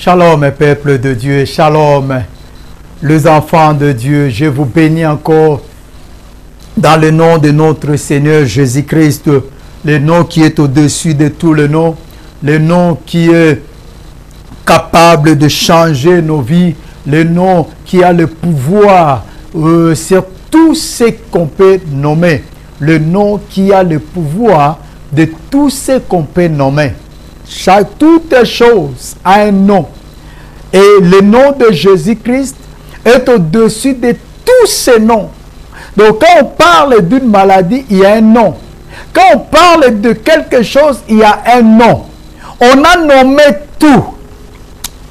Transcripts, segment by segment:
Shalom, peuple de Dieu, shalom, les enfants de Dieu, je vous bénis encore dans le nom de notre Seigneur Jésus-Christ, le nom qui est au-dessus de tout le nom, le nom qui est capable de changer nos vies, le nom qui a le pouvoir sur tout ce qu'on peut nommer, le nom qui a le pouvoir de tout ce qu'on peut nommer. Toute chose a un nom. Et le nom de Jésus-Christ est au-dessus de tous ces noms. Donc quand on parle d'une maladie, il y a un nom. Quand on parle de quelque chose, il y a un nom. On a nommé tout.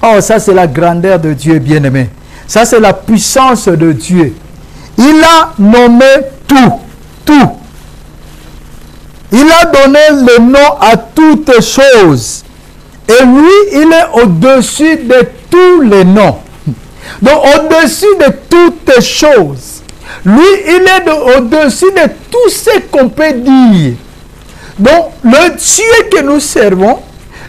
Oh, ça c'est la grandeur de Dieu, bien-aimé. Ça c'est la puissance de Dieu. Il a nommé tout. Tout. Il a donné le nom à toutes choses. Et lui, il est au-dessus de tous les noms. Donc, au-dessus de toutes choses. Lui, il est au-dessus de tout ce qu'on peut dire. Donc, le Dieu que nous servons,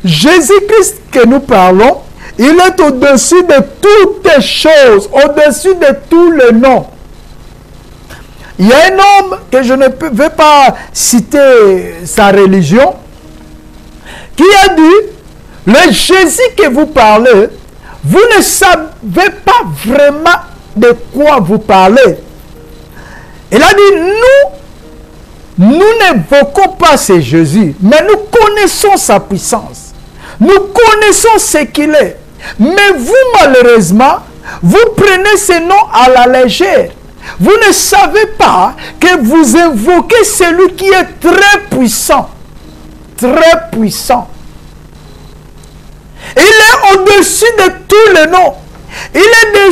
Jésus-Christ que nous parlons, il est au-dessus de toutes choses, au-dessus de tous les noms. Il y a un homme que je ne vais pas citer sa religion, qui a dit, le Jésus que vous parlez, vous ne savez pas vraiment de quoi vous parlez. Il a dit, nous n'évoquons pas ce Jésus, mais nous connaissons sa puissance. Nous connaissons ce qu'il est. Mais vous, malheureusement, vous prenez ce nom à la légère. Vous ne savez pas que vous invoquez celui qui est très puissant. Très puissant. Il est au-dessus de tous les noms. Il est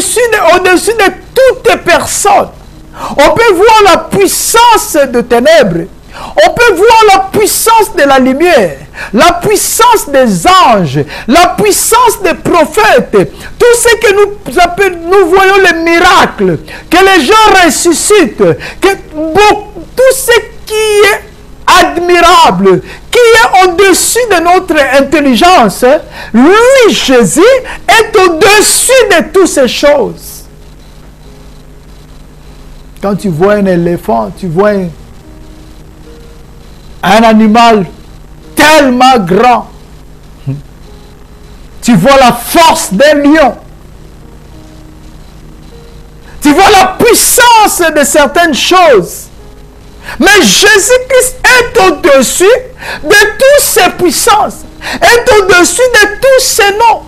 au-dessus de toutes personnes. On peut voir la puissance de ténèbres. On peut voir la puissance de la lumière, la puissance des anges, la puissance des prophètes. Tout ce que nous voyons les miracles, que les gens ressuscitent, que tout ce qui est admirable, qui est au-dessus de notre intelligence, lui, Jésus, est au-dessus de toutes ces choses. Quand tu vois un éléphant, tu vois un animal tellement grand. Tu vois la force des lions. Tu vois la puissance de certaines choses. Mais Jésus-Christ est au-dessus de toutes ces puissances. Est au-dessus de tous ces noms.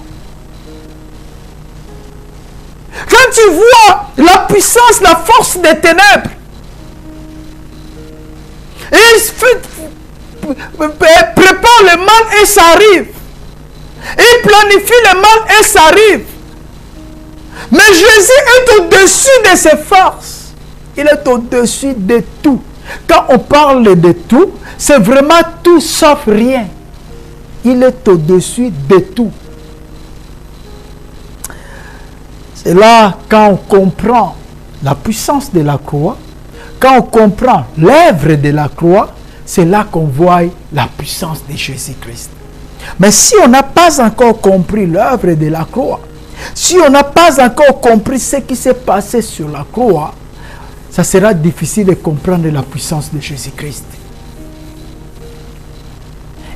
Quand tu vois la puissance, la force des ténèbres, il prépare le mal et ça arrive. Il planifie le mal et ça arrive. Mais Jésus est au-dessus de ses forces. Il est au-dessus de tout. Quand on parle de tout, c'est vraiment tout sauf rien. Il est au-dessus de tout. C'est là, quand on comprend la puissance de la croix, quand on comprend l'œuvre de la croix, c'est là qu'on voit la puissance de Jésus-Christ. Mais si on n'a pas encore compris l'œuvre de la croix, si on n'a pas encore compris ce qui s'est passé sur la croix, ça sera difficile de comprendre la puissance de Jésus-Christ.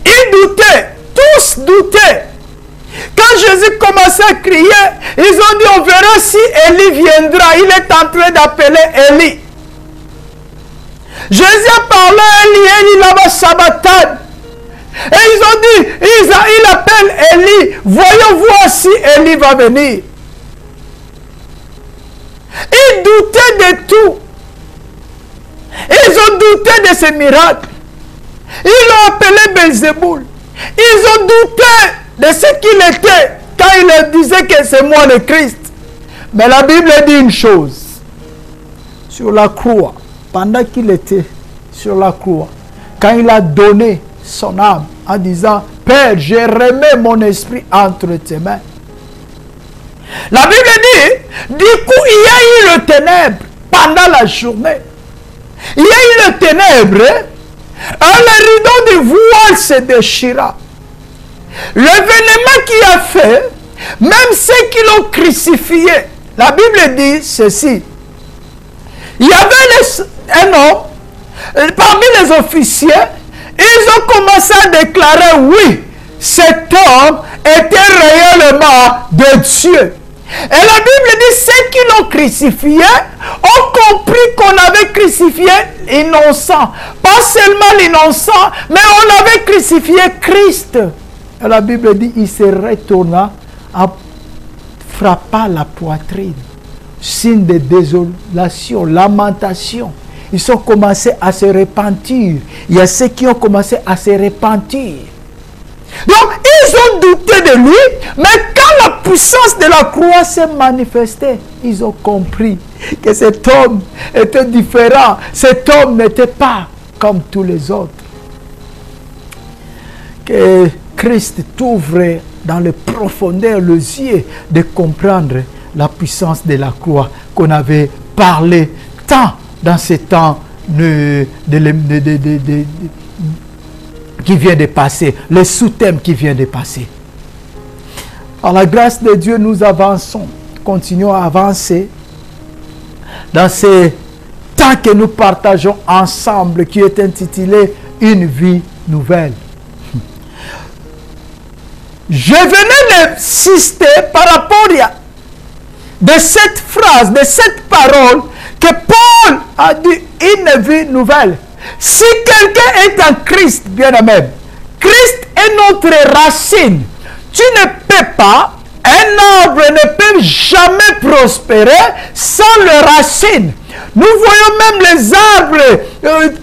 Ils doutaient, tous doutaient. Quand Jésus commençait à crier, ils ont dit, on verra si Élie viendra. Il est en train d'appeler Élie. Jésus a parlé à Élie, Élie là-bas Sabbathane. Et ils ont dit, il appelle Élie, voyons voir si Élie va venir. Ils doutaient de tout. Ils ont douté de ces miracles. Ils l'ont appelé Belzéboul. Ils ont douté de ce qu'il était quand il disait que c'est moi le Christ. Mais la Bible dit une chose. Sur la croix, pendant qu'il était sur la croix, quand il a donné son âme en disant, Père, j'ai remis mon esprit entre tes mains. La Bible dit, du coup, il y a eu le ténèbre pendant la journée. Il y a eu le ténèbre, le rideau du voile se déchira. L'événement qui a fait Même ceux qui l'ont crucifié. La Bible dit ceci. Il y avait un homme, parmi les officiers, ils ont commencé à déclarer, oui, cet homme était réellement de Dieu. Et la Bible dit, ceux qui l'ont crucifié ont compris qu'on avait crucifié l'innocent. Pas seulement l'innocent, mais on avait crucifié Christ. Et la Bible dit, il se retourna en frappant la poitrine. Signe de désolation, lamentation. Ils ont commencé à se repentir. Il y a ceux qui ont commencé à se repentir. Donc, ils ont douté de lui, mais quand la puissance de la croix s'est manifestée, ils ont compris que cet homme était différent. Cet homme n'était pas comme tous les autres. Que Christ t'ouvre dans les profondeurs les yeux de comprendre la puissance de la croix qu'on avait parlé tant dans ces temps qui vient de passer, le sous-thème qui vient de passer. Par la grâce de Dieu, nous avançons, continuons à avancer dans ces temps que nous partageons ensemble, qui est intitulé « Une vie nouvelle ». Je venais d'insister par rapport de cette phrase, de cette parole, que Paul a dit « une vie nouvelle ». Si quelqu'un est en Christ, bien-aimé, Christ est notre racine. Tu ne peux pas, un arbre ne peut jamais prospérer sans les racines. Nous voyons même les arbres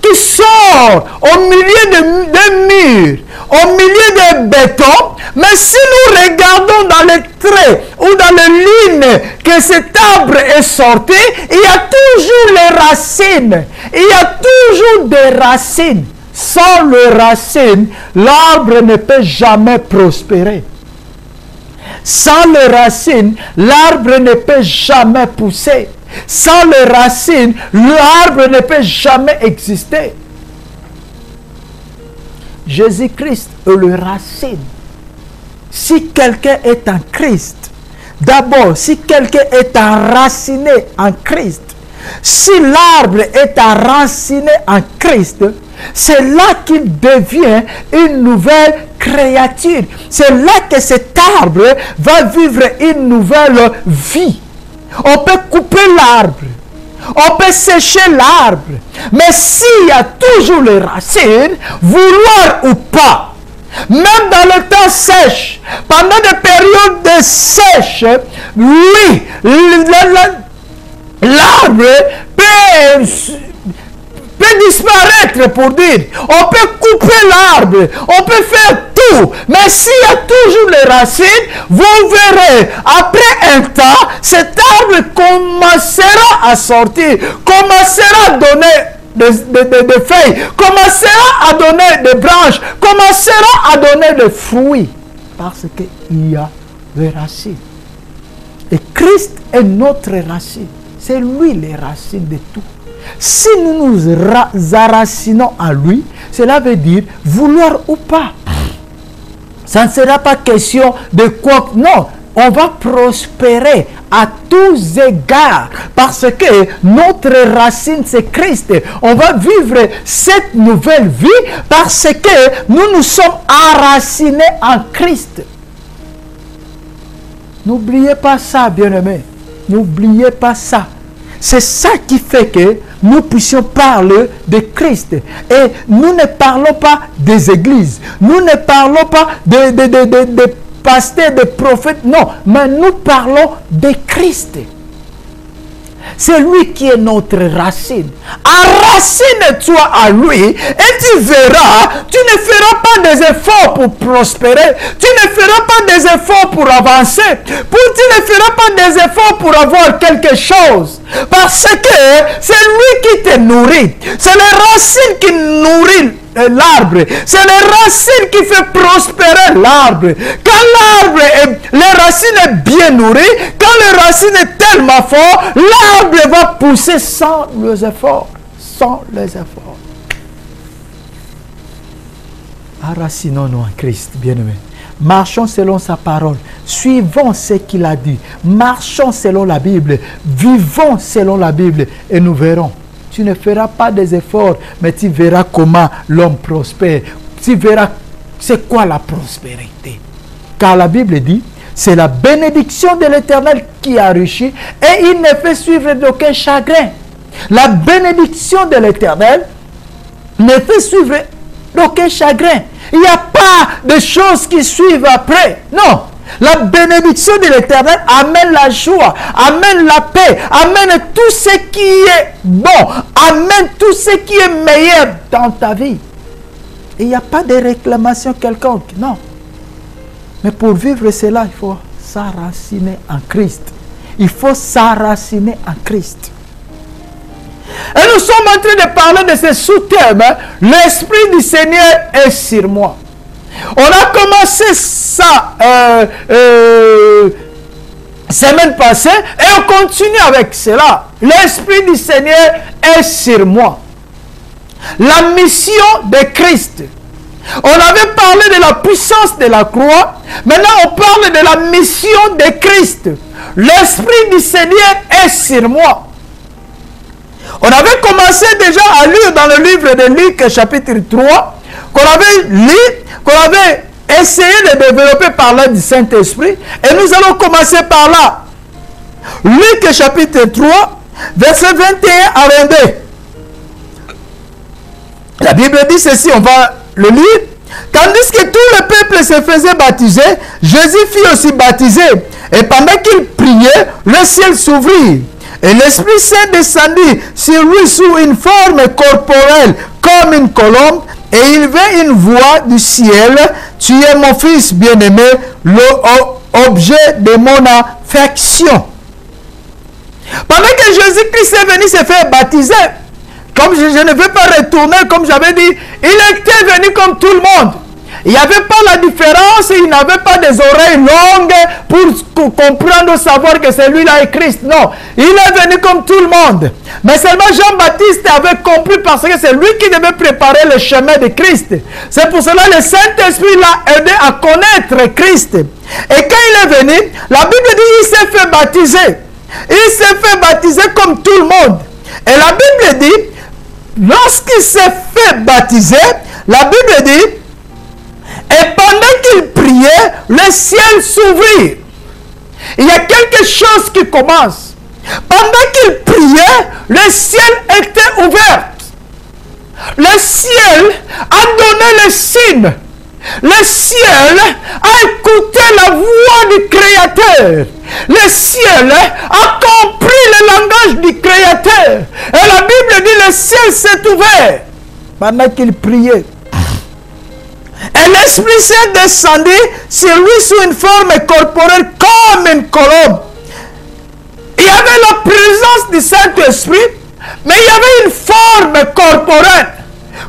qui sortent au milieu d'un mur, au milieu de béton. Mais si nous regardons dans les traits ou dans les lignes que cet arbre est sorti, il y a toujours les racines. Il y a toujours des racines. Sans les racines, l'arbre ne peut jamais prospérer. Sans les racines, l'arbre ne peut jamais pousser. Sans les racines, l'arbre ne peut jamais exister. Jésus-Christ est le racine. Si quelqu'un est en Christ, d'abord, si quelqu'un est enraciné en Christ, si l'arbre est enraciné en Christ, c'est là qu'il devient une nouvelle créature. C'est là que cet arbre va vivre une nouvelle vie. On peut couper l'arbre, on peut sécher l'arbre, mais s'il y a toujours les racines, vouloir ou pas, même dans le temps sèche, pendant des périodes de sèche, oui, l'arbre peut disparaître, pour dire. On peut couper l'arbre, on peut faire tout, mais s'il y a toujours les racines, vous verrez, après un temps, cet arbre commencera à sortir, commencera à donner des feuilles, commencera à donner des branches, commencera à donner des fruits, parce qu'il y a des racines. Et Christ est notre racine. C'est lui les racines de tout. Si nous nous enracinons à lui, cela veut dire vouloir ou pas. Ça ne sera pas question de quoi. Non, on va prospérer à tous égards parce que notre racine c'est Christ. On va vivre cette nouvelle vie parce que nous nous sommes enracinés en Christ. N'oubliez pas ça, bien-aimés. N'oubliez pas ça. C'est ça qui fait que nous puissions parler de Christ. Et nous ne parlons pas des églises. Nous ne parlons pas de pasteurs, de prophètes. Non, mais nous parlons de Christ. C'est lui qui est notre racine. Enracine-toi à lui et tu verras, tu ne feras pas des efforts pour prospérer. Tu ne feras pas des efforts pour avancer. Tu ne feras pas des efforts pour avoir quelque chose. Parce que c'est lui qui te nourrit. C'est les racines qui nourrissent l'arbre. C'est les racines qui font prospérer l'arbre. Quand les racines est bien nourries, quand les racines est tellement fort, l'arbre va pousser sans les efforts. Sans les efforts. Enracinons-nous en Christ, bien-aimés. Marchons selon sa parole. Suivons ce qu'il a dit. Marchons selon la Bible. Vivons selon la Bible. Et nous verrons. Tu ne feras pas des efforts, mais tu verras comment l'homme prospère. Tu verras c'est quoi la prospérité. Car la Bible dit, c'est la bénédiction de l'Éternel qui enrichit et il ne fait suivre d'aucun chagrin. La bénédiction de l'Éternel ne fait suivre d'aucun chagrin. Il n'y a pas de choses qui suivent après. Non. La bénédiction de l'Éternel amène la joie, amène la paix, amène tout ce qui est bon, amène tout ce qui est meilleur dans ta vie. Il n'y a pas de réclamation quelconque, non. Mais pour vivre cela, il faut s'enraciner en Christ. Il faut s'enraciner en Christ. Et nous sommes en train de parler de ce sous-thème. L'Esprit du Seigneur est sur moi. On a commencé ça semaine passée et on continue avec cela. L'Esprit du Seigneur est sur moi. La mission de Christ. On avait parlé de la puissance de la croix. Maintenant, on parle de la mission de Christ. L'Esprit du Seigneur est sur moi. On avait commencé déjà à lire dans le livre de Luc, chapitre 3, qu'on avait lu, qu'on avait essayé de développer par l'aide du Saint-Esprit. Et nous allons commencer par là. Luc, chapitre 3, verset 21 à 22. La Bible dit ceci, on va le lire. Tandis que tout le peuple se faisait baptiser, Jésus fut aussi baptisé. Et pendant qu'il priait, le ciel s'ouvrit. Et l'Esprit Saint descendit sur lui sous une forme corporelle, comme une colombe. Et il vint une voix du ciel. Tu es mon fils bien-aimé, l'objet de mon affection. Pendant que Jésus-Christ est venu se faire baptiser, comme je ne veux pas retourner, comme j'avais dit, il était venu comme tout le monde. Il n'y avait pas la différence, il n'avait pas des oreilles longues pour comprendre, savoir que celui-là est Christ. Non, il est venu comme tout le monde. Mais seulement Jean-Baptiste avait compris parce que c'est lui qui devait préparer le chemin de Christ. C'est pour cela que le Saint-Esprit l'a aidé à connaître Christ. Et quand il est venu, la Bible dit qu'il s'est fait baptiser. Il s'est fait baptiser comme tout le monde. Et la Bible dit, lorsqu'il s'est fait baptiser, la Bible dit, et pendant qu'il priait, le ciel s'ouvrit. Il y a quelque chose qui commence. Pendant qu'il priait, le ciel était ouvert. Le ciel a donné le signe. Le ciel a écouté la voix du Créateur. Le ciel a compris le langage du Créateur. Et la Bible dit le ciel s'est ouvert pendant qu'il priait. Et l'Esprit Saint descendit sur lui sous une forme corporelle comme une colombe. Il y avait la présence du Saint-Esprit, mais il y avait une forme corporelle.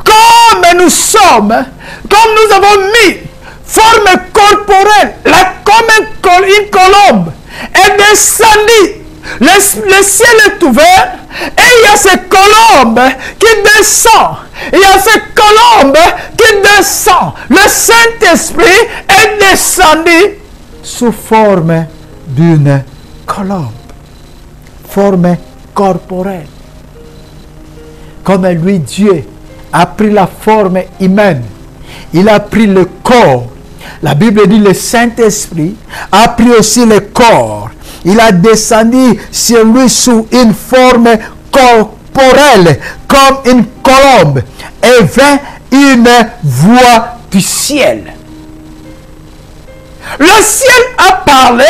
Comme nous sommes, comme nous avons mis forme corporelle, comme une colombe, est descendue. Le ciel est ouvert et il y a ces colombes qui descendent. Il y a ces colombes qui descendent. Le Saint-Esprit est descendu sous forme d'une colombe. Forme corporelle. Comme lui, Dieu a pris la forme humaine. Il a pris le corps. La Bible dit le Saint-Esprit a pris aussi le corps. Il a descendu sur lui sous une forme corporelle, comme une colombe. Et vint une voix du ciel. Le ciel a parlé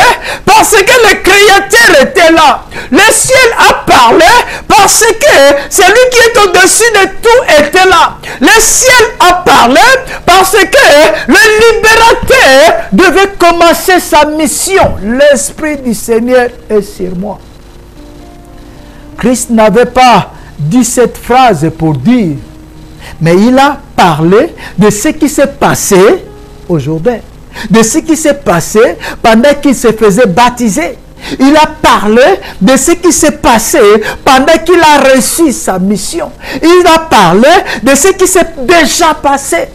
parce que le Créateur était là. Le ciel a parlé parce que celui qui est au-dessus de tout était là. Le ciel a parlé parce que le libérateur devait commencer sa mission. L'Esprit du Seigneur est sur moi. Christ n'avait pas dit cette phrase pour dire, mais il a parlé de ce qui s'est passé aujourd'hui. De ce qui s'est passé pendant qu'il se faisait baptiser. Il a parlé de ce qui s'est passé pendant qu'il a reçu sa mission. Il a parlé de ce qui s'est déjà passé.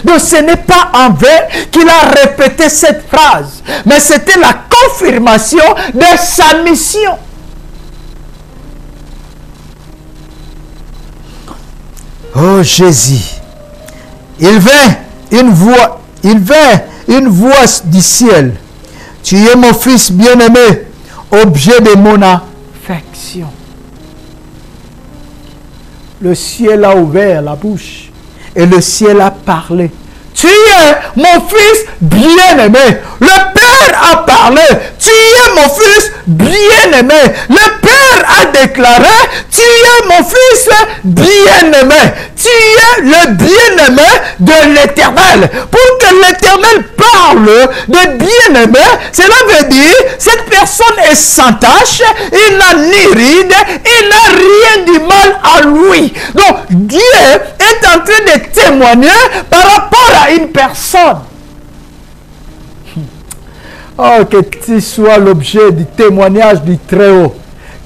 Donc ce n'est pas en vain qu'il a répété cette phrase, mais c'était la confirmation de sa mission. Oh Jésus, il vint une voix du ciel. Tu es mon fils bien-aimé, objet de mon affection. Le ciel a ouvert la bouche et le ciel a parlé. Tu es mon fils bien-aimé. Le Père a parlé. Tu es mon fils bien-aimé. Le Père a déclaré, tu es mon fils bien-aimé. Tu es le bien-aimé de l'Éternel. Pour que l'Éternel parle de bien-aimé, cela veut dire, cette personne est sans tache, il n'a ni ride, il n'a rien du mal à lui. Donc, Dieu est en train de témoigner par rapport à une personne. Oh, que tu sois l'objet du témoignage du Très-Haut.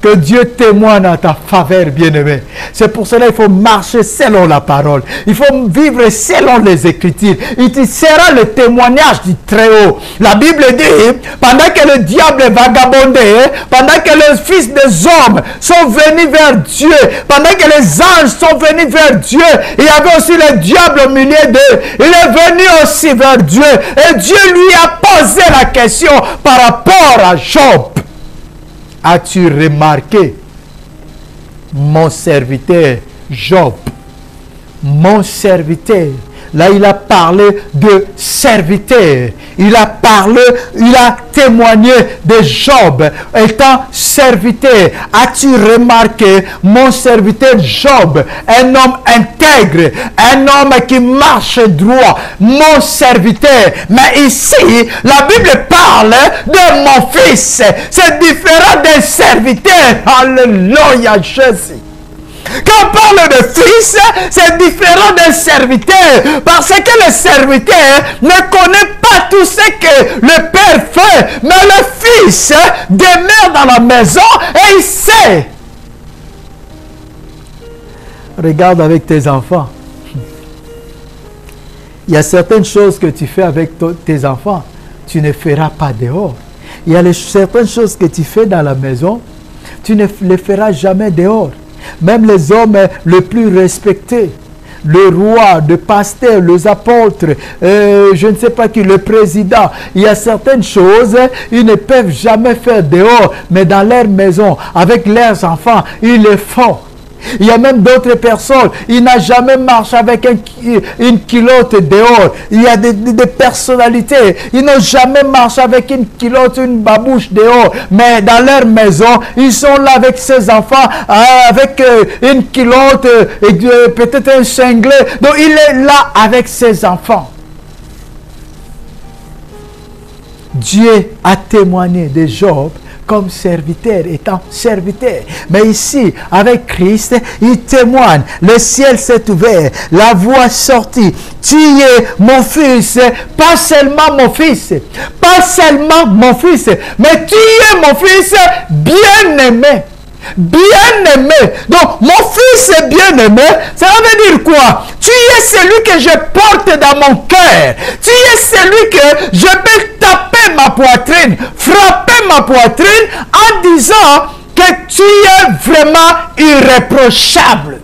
Que Dieu témoigne en ta faveur, bien-aimé. C'est pour cela qu'il faut marcher selon la parole. Il faut vivre selon les Écritures. Il sera le témoignage du Très-Haut. La Bible dit, pendant que le diable vagabondait, pendant que les fils des hommes sont venus vers Dieu, pendant que les anges sont venus vers Dieu, il y avait aussi le diable au milieu d'eux. Il est venu aussi vers Dieu. Et Dieu lui a posé la question par rapport à Job. As-tu remarqué mon serviteur Job? Mon serviteur. Là, il a parlé de serviteur. Il a parlé, il a témoigné de Job étant serviteur. As-tu remarqué mon serviteur Job? Un homme intègre, un homme qui marche droit. Mon serviteur. Mais ici, la Bible parle de mon fils. C'est différent d'un serviteur. Alléluia, Jésus. Quand on parle de fils, c'est différent d'un serviteur. Parce que le serviteur ne connaît pas tout ce que le père fait. Mais le fils demeure dans la maison et il sait. Regarde avec tes enfants. Il y a certaines choses que tu fais avec tes enfants. Tu ne feras pas dehors. Il y a certaines choses que tu fais dans la maison. Tu ne les feras jamais dehors. Même les hommes les plus respectés, le roi, le pasteur, les apôtres, je ne sais pas qui, le président, il y a certaines choses, ils ne peuvent jamais faire dehors, mais dans leur maison, avec leurs enfants, ils le font. Il y a même d'autres personnes, ils n'ont jamais marché avec une culotte dehors. Il y a des personnalités, ils n'ont jamais marché avec une culotte, une babouche dehors. Mais dans leur maison, ils sont là avec ses enfants, avec une culotte, peut-être un cinglet. Donc il est là avec ses enfants. Dieu a témoigné de Job comme serviteur, étant serviteur. Mais ici, avec Christ, il témoigne. Le ciel s'est ouvert, la voix sortit. Tu es mon fils, pas seulement mon fils, pas seulement mon fils, mais tu es mon fils bien-aimé. Bien-aimé. Donc, mon fils est bien-aimé. Ça veut dire quoi? Tu es celui que je porte dans mon cœur. Tu es celui que je peux taper ma poitrine, frapper ma poitrine en disant que tu es vraiment irréprochable.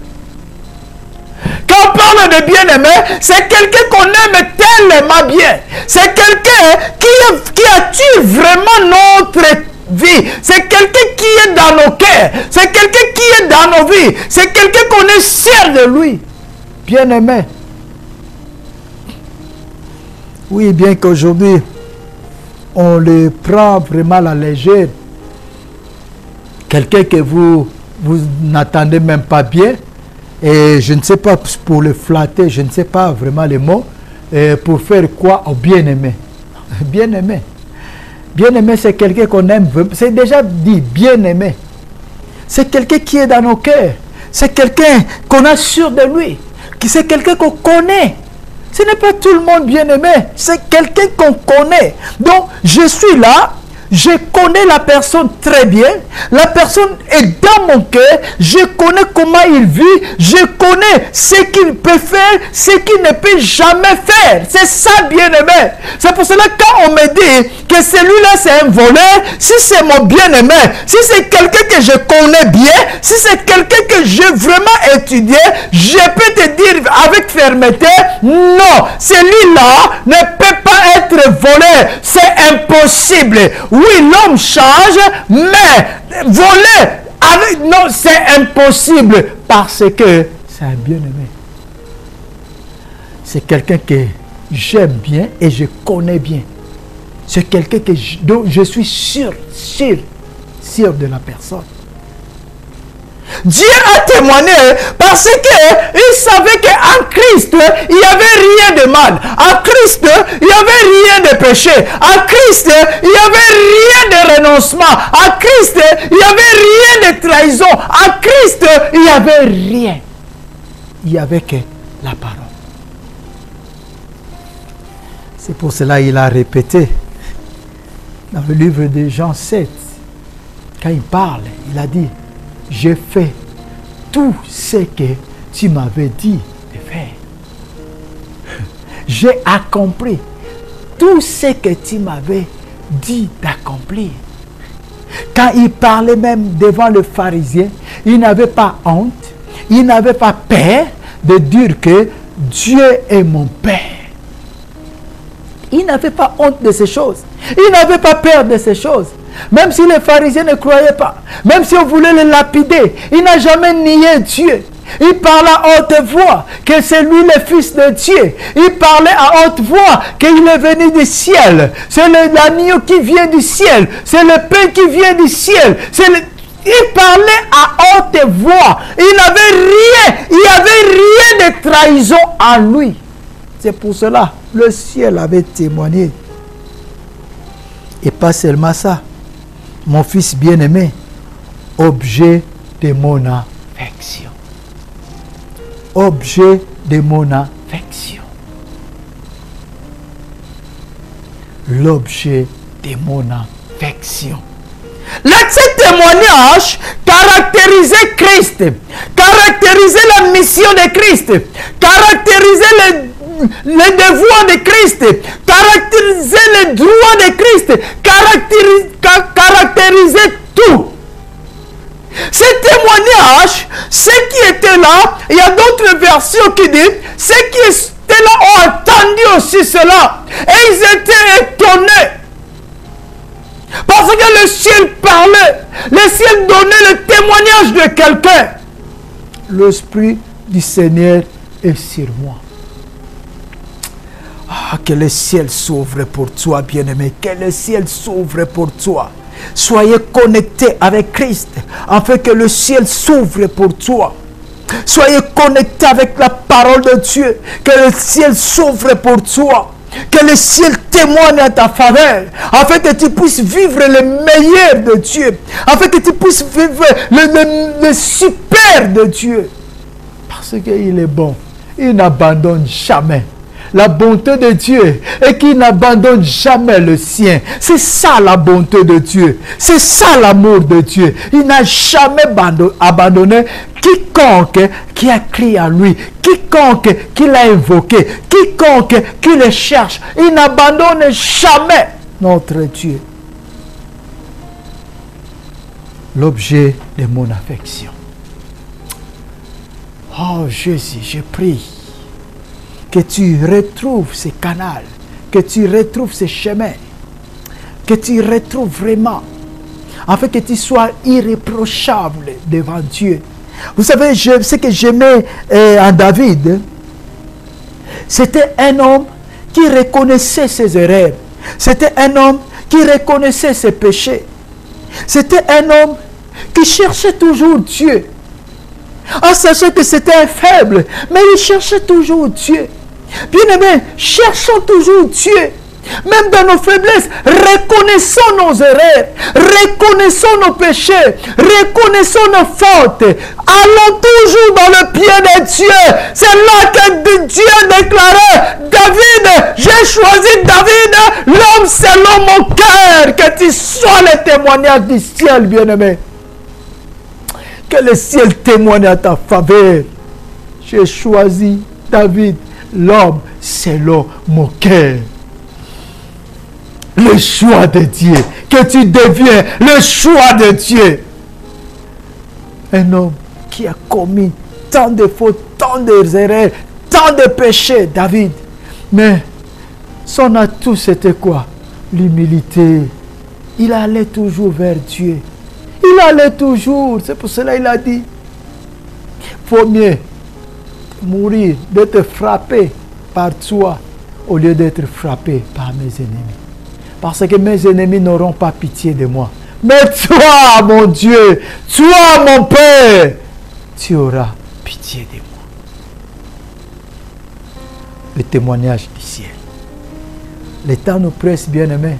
Quand on parle de bien-aimé, c'est quelqu'un qu'on aime tellement bien. C'est quelqu'un qui attire vraiment notre vie. C'est quelqu'un qui est dans nos cœurs. C'est quelqu'un qui est dans nos vies. C'est quelqu'un qu'on est fier de lui. Bien-aimé. Oui, bien qu'aujourd'hui, on le prend vraiment à la légère. Quelqu'un que vous n'attendez même pas bien. Et je ne sais pas, pour le flatter, je ne sais pas vraiment les mots. Pour faire quoi au bien-aimé? Bien-aimé. Bien-aimé, c'est quelqu'un qu'on aime. C'est déjà dit, bien-aimé. C'est quelqu'un qui est dans nos cœurs. C'est quelqu'un qu'on a sûr de lui. C'est quelqu'un qu'on connaît. Ce n'est pas tout le monde bien-aimé. C'est quelqu'un qu'on connaît. Donc, je suis là. Je connais la personne très bien. La personne est dans mon cœur. Je connais comment il vit. Je connais ce qu'il peut faire, ce qu'il ne peut jamais faire. C'est ça, bien-aimé. C'est pour cela que quand on me dit que celui-là c'est un voleur, si c'est mon bien-aimé, si c'est quelqu'un que je connais bien, si c'est quelqu'un que j'ai vraiment étudié, je peux te dire avec fermeté, non, celui-là ne peut pas être voleur. C'est impossible. Oui, l'homme change, mais voler, non, c'est impossible parce que c'est un bien-aimé. C'est quelqu'un que j'aime bien et je connais bien. C'est quelqu'un dont je suis sûr de la personne. Dieu a témoigné parce qu'il savait qu'en Christ, il n'y avait rien de mal. En Christ, il n'y avait rien de péché. En Christ, il n'y avait rien de renoncement. En Christ, il n'y avait rien de trahison. En Christ, il n'y avait rien. Il n'y avait que la parole. C'est pour cela qu'il a répété dans le livre de Jean 7, quand il parle, il a dit, j'ai fait tout ce que tu m'avais dit de faire. J'ai accompli tout ce que tu m'avais dit d'accomplir. Quand il parlait même devant le pharisien, il n'avait pas honte, il n'avait pas peur de dire que Dieu est mon Père. Il n'avait pas honte de ces choses. Il n'avait pas peur de ces choses. Même si les pharisiens ne croyaient pas, même si on voulait le lapider, il n'a jamais nié Dieu. Il parlait à haute voix que c'est lui le Fils de Dieu. Il parlait à haute voix qu'il est venu du ciel. C'est l'agneau qui vient du ciel. C'est le pain qui vient du ciel. Il parlait à haute voix. Il n'avait rien. Il n'y avait rien de trahison en lui. C'est pour cela le ciel avait témoigné. Et pas seulement ça. Mon fils bien-aimé, objet de mon affection. Objet de mon affection. L'objet de mon affection. Là, ce témoignage caractérisait Christ, caractérisait la mission de Christ, caractérisait les devoirs de Christ, caractérisait les droits de Christ, caractérisait tout. Ce témoignage, ceux qui étaient là, il y a d'autres versions qui disent, ceux qui étaient là ont entendu aussi cela. Et ils étaient étonnés. Parce que le ciel parlait, le ciel donnait le témoignage de quelqu'un. L'Esprit du Seigneur est sur moi. Ah, que le ciel s'ouvre pour toi, bien-aimé. Que le ciel s'ouvre pour toi. Soyez connectés avec Christ, afin que le ciel s'ouvre pour toi. Soyez connectés avec la parole de Dieu, que le ciel s'ouvre pour toi. Que le ciel témoigne à ta faveur, afin que tu puisses vivre le meilleur de Dieu, afin que tu puisses vivre le super de Dieu. Parce qu'il est bon, il n'abandonne jamais. La bonté de Dieu est qu'il n'abandonne jamais le sien. C'est ça la bonté de Dieu. C'est ça l'amour de Dieu. Il n'a jamais abandonné quiconque qui a crié à lui, quiconque qui l'a invoqué, quiconque qui le cherche. Il n'abandonne jamais notre Dieu. L'objet de mon affection. Oh Jésus, je prie que tu retrouves ces canaux, que tu retrouves ces chemins, que tu retrouves vraiment, afin que tu sois irréprochable devant Dieu. Vous savez, ce que j'aimais en David, c'était un homme qui reconnaissait ses erreurs. C'était un homme qui reconnaissait ses péchés. C'était un homme qui cherchait toujours Dieu. En sachant que c'était un faible, mais il cherchait toujours Dieu. Bien-aimé, cherchons toujours Dieu. Même dans nos faiblesses, reconnaissons nos erreurs, reconnaissons nos péchés, reconnaissons nos fautes. Allons toujours dans le pied de Dieu. C'est là que Dieu déclarait, David, j'ai choisi David, l'homme selon mon cœur. Que tu sois le témoignage du ciel, bien-aimé. Que le ciel témoigne à ta faveur. J'ai choisi David, l'homme selon mon cœur. Le choix de Dieu. Que tu deviens le choix de Dieu. Un homme qui a commis tant de fautes, tant d'erreurs, tant de péchés, David. Mais son atout, c'était quoi? L'humilité. Il allait toujours vers Dieu. Il allait toujours. C'est pour cela qu'il a dit, vaut mieux mourir, d'être frappé par toi, au lieu d'être frappé par mes ennemis. Parce que mes ennemis n'auront pas pitié de moi. Mais toi, mon Dieu, toi, mon Père, tu auras pitié de moi. Le témoignage du ciel. Le temps nous presse, bien-aimés.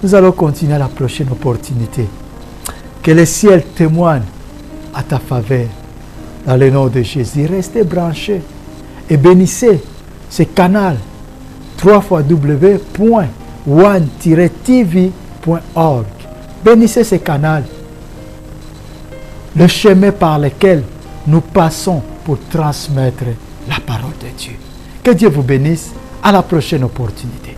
Nous allons continuer à la prochaine opportunité. Que le ciel témoigne à ta faveur. Dans le nom de Jésus, restez branchés et bénissez ce canal www.one-tv.org. Bénissez ce canal, le chemin par lequel nous passons pour transmettre la parole de Dieu. Que Dieu vous bénisse. À la prochaine opportunité.